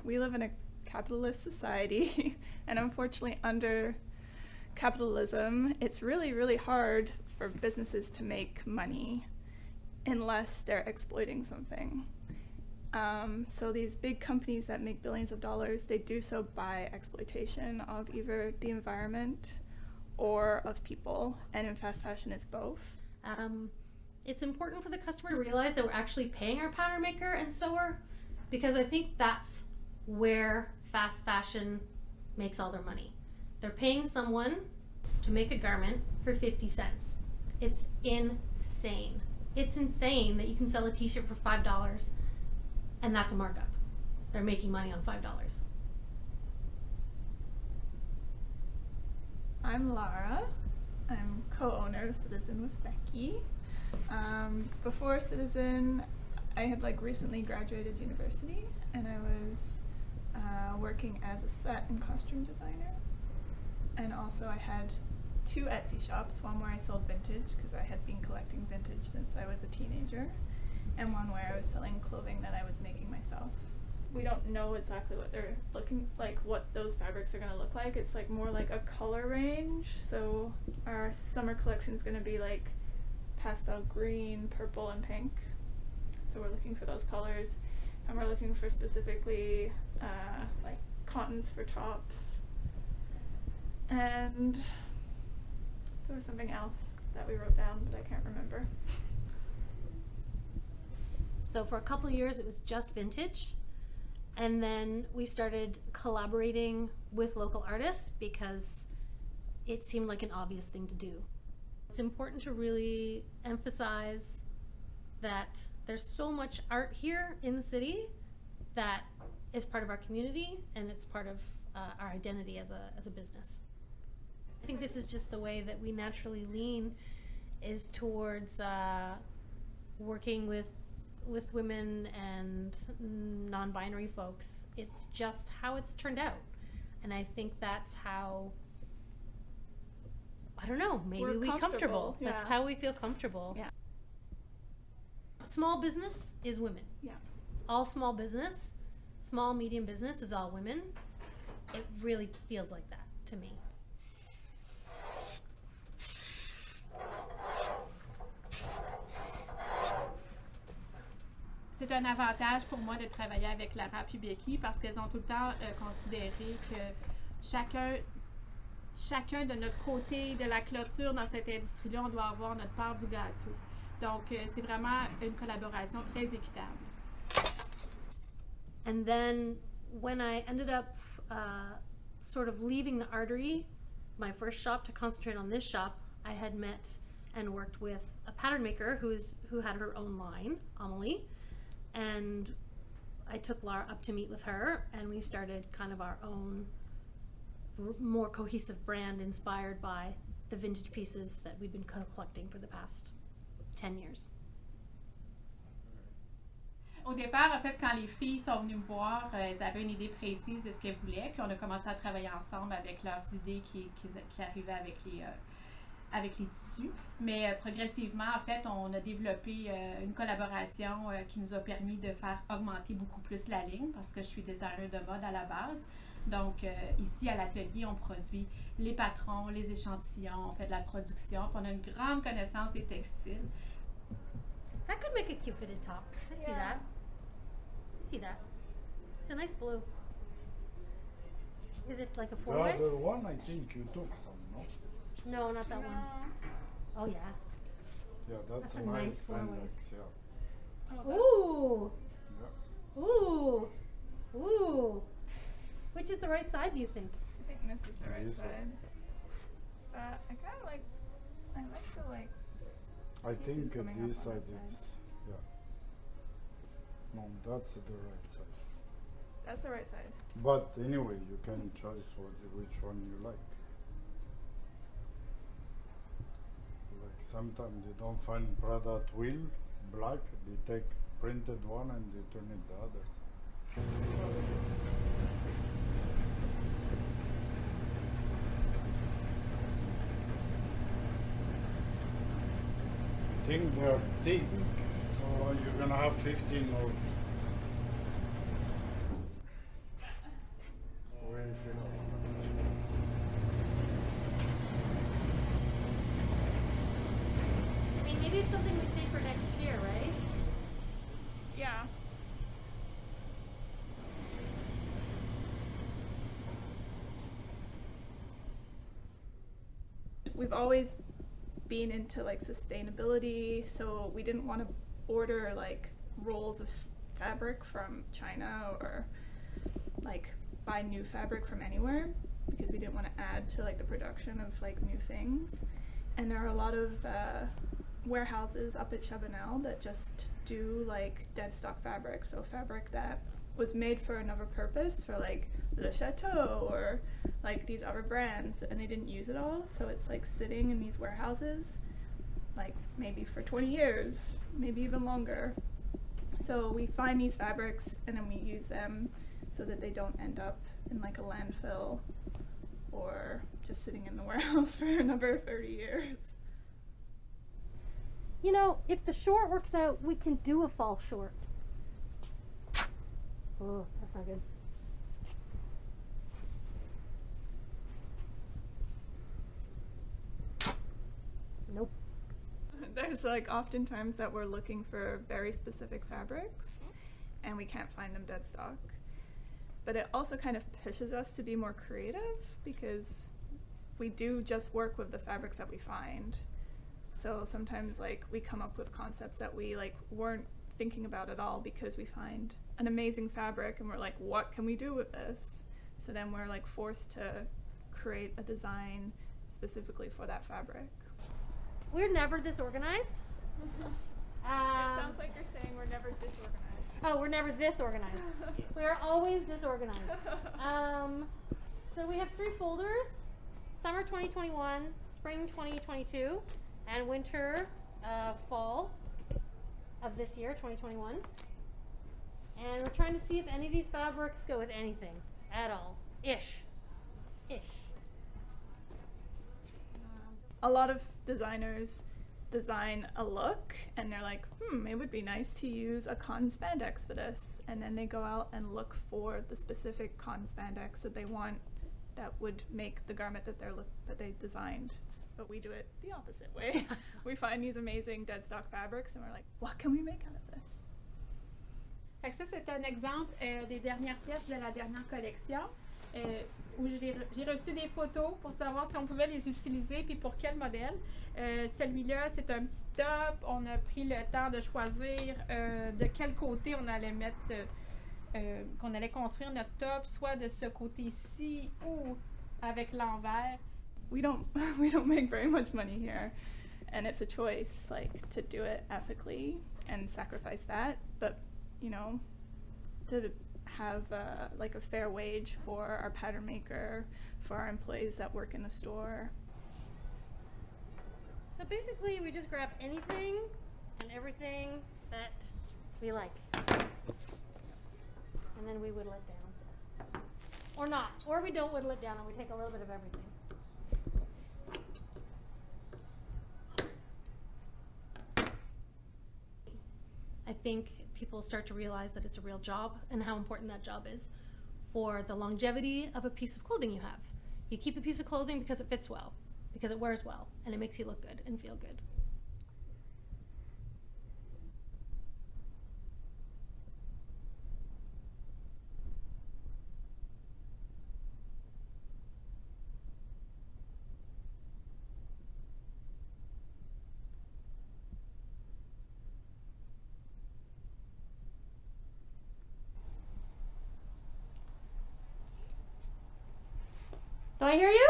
We live in a capitalist society, and unfortunately under capitalism, it's really, really hard for businesses to make money unless they're exploiting something. So these big companies that make billions of dollars, they do so by exploitation of either the environment or of people, and in fast fashion it's both. It's important for the customer to realize that we're actually paying our pattern maker and sewer, because I think that's where fast fashion makes all their money. They're paying someone to make a garment for 50 cents. It's insane. It's insane that you can sell a t-shirt for $5 and that's a markup. They're making money on $5. I'm Lara. I'm co-owner of Citizen with Becky. Before Citizen, I had recently graduated university, and I was working as a set and costume designer. And also I had 2 Etsy shops, one where I sold vintage because I had been collecting vintage since I was a teenager, and one where I was selling clothing that I was making myself. We don't know exactly what they're looking like, what those fabrics are going to look like. It's more like a color range. So our summer collection is going to be pastel green, purple, and pink. So we're looking for those colors, and we're looking for specifically cottons for tops. And there was something else that we wrote down, but I can't remember. So for a couple of years it was just vintage, and then we started collaborating with local artists because it seemed like an obvious thing to do. It's important to really emphasize that there's so much art here in the city that is part of our community, and it's part of our identity as a business. I think this is just the way that we naturally lean, is towards working with women and non-binary folks. It's just how it's turned out, and I think that's how, I don't know, maybe we're comfortable. Yeah. That's how we feel comfortable. Yeah. Small business is women. Yeah. All small business, small medium business is all women. It really feels like that to me. C'est un avantage pour moi de travailler avec Lara puis Becky parce qu'elles ont tout le temps considéré que chacun de notre côté de la clôture dans cette industrie-là, on doit avoir notre part du gâteau. Donc, c'est vraiment une collaboration très équitable. And then when I ended up sort of leaving the artery, my first shop, to concentrate on this shop, I had met and worked with a pattern maker who had her own line, Amelie. And I took Lara up to meet with her, and we started kind of our own more cohesive brand inspired by the vintage pieces that we've been collecting for the past 10 years. Au départ, en fait, quand les filles sont venues me voir, elles avaient une idée précise de ce qu'elles voulaient, puis on a commencé à travailler ensemble avec leurs idées qui arrivaient avec les tissus. Mais progressivement, en fait, on a développé une collaboration qui nous a permis de faire augmenter beaucoup plus la ligne, parce que je suis designer de mode à la base. Donc, ici, à l'atelier, on produit les patrons, les échantillons, on fait de la production, puis on a une grande connaissance des textiles. That could make a cute fitted top. I see that. I see that. It's a nice blue. Is it like a The four-way? other one, I think you took some, no? No, not that one. Oh yeah. Yeah, that's That's a a nice nice four-way. spandex, yeah. Ooh. Yeah. Ooh. Ooh. Which is the right side, do you think? I think this is the right This one. side. I kind of like I This think is coming this up on side that is, yeah. No, that's the right side. that's the right side. But anyway, you can choose which one you like. Like sometimes they don't find Prada twill black, they take printed one and they turn it the other side. I think they're thick, so you're gonna have 15 or for next year, right? Yeah. We've always been into like sustainability, so we didn't want to order like rolls of fabric from China or like buy new fabric from anywhere, because we didn't want to add to like the production of like new things. And there are a lot of warehouses up at Chabanel that just do like dead stock fabric, so fabric that was made for another purpose, for like Le Chateau or like these other brands, and they didn't use it all, so it's like sitting in these warehouses like maybe for 20 years, maybe even longer. So we find these fabrics and then we use them so that they don't end up in like a landfill or just sitting in the warehouse for another 30 years. You know, if the short works out, we can do a fall short. Oh, that's not good. Nope. There's like oftentimes that we're looking for very specific fabrics and we can't find them dead stock. But it also kind of pushes us to be more creative, because we do just work with the fabrics that we find. So sometimes like we come up with concepts that we like weren't thinking about at all, because we find an amazing fabric and we're like, what can we do with this? So then we're like forced to create a design specifically for that fabric. We're never this organized. It sounds like you're saying we're never disorganized. Oh, we're never this organized. We're always disorganized. So we have 3 folders: summer 2021, spring 2022, and winter, fall of this year, 2021. And we're trying to see if any of these fabrics go with anything at all. Ish. A lot of designers design a look and they're like, it would be nice to use a cotton spandex for this. And then they go out and look for the specific cotton spandex that they want that would make the garment that they designed. But we do it the opposite way. We find these amazing dead stock fabrics and we're like, what can we make out of this? Fait que ça, c'est un exemple des dernières pièces de la dernière collection, où j'ai reçu des photos pour savoir si on pouvait les utiliser puis pour quel modèle. Celui-là, c'est un petit top. On a pris le temps de choisir de quel côté on allait mettre, qu'on allait construire notre top, soit de ce côté-ci ou avec l'envers. We don't make very much money here, and it's a choice, like, to do it ethically and sacrifice that, but you know, to have like a fair wage for our pattern maker, for our employees that work in the store. So basically, we just grab anything and everything that we like, and then we whittle it down, or not, or we don't whittle it down, and we take a little bit of everything. I think people start to realize that it's a real job and how important that job is for the longevity of a piece of clothing you have. You keep a piece of clothing because it fits well, because it wears well, and it makes you look good and feel good. Do I hear you?